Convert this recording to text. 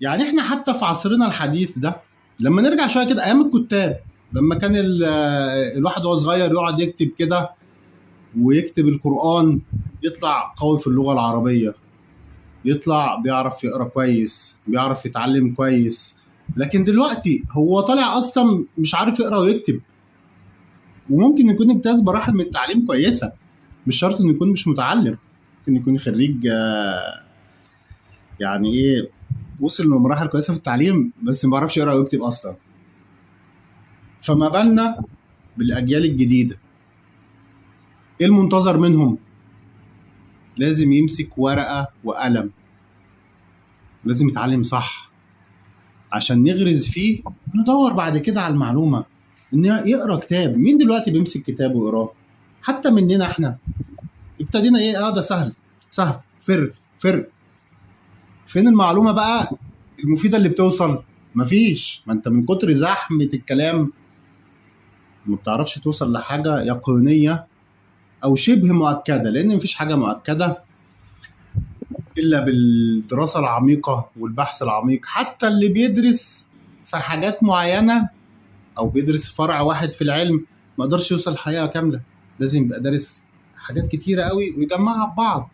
يعني احنا حتى في عصرنا الحديث ده، لما نرجع شويه كده ايام الكتاب، لما كان الواحد وهو صغير يقعد يكتب كده ويكتب القرآن، يطلع قوي في اللغة العربية، يطلع بيعرف يقرا كويس، بيعرف يتعلم كويس. لكن دلوقتي هو طالع اصلا مش عارف يقرا ويكتب، وممكن يكون اجتاز مراحل من التعليم كويسة، مش شرط انه يكون مش متعلم، ممكن يكون خريج يعني ايه، وصل لمراحل كويسة في التعليم بس ما بيعرفش يقرا ويكتب اصلا. فما بالنا بالاجيال الجديدة؟ ايه المنتظر منهم؟ لازم يمسك ورقة وقلم، لازم يتعلم صح عشان نغرز فيه، ندور بعد كده على المعلومة. ان يقرا كتاب، مين دلوقتي بيمسك كتاب ويقراه؟ حتى مننا احنا ابتدينا ايه، ده سهل سهل، فر. فين المعلومة بقى المفيدة اللي بتوصل؟ مفيش. ما انت من كتر زحمة الكلام ما بتعرفش توصل لحاجة يقينية او شبه مؤكدة، لان مفيش حاجة مؤكدة الا بالدراسة العميقة والبحث العميق. حتى اللي بيدرس في حاجات معينة او بيدرس فرع واحد في العلم ما قدرش يوصل لحقيقة كاملة، لازم يبقى دارس حاجات كتيرة قوي ويجمعها ببعض.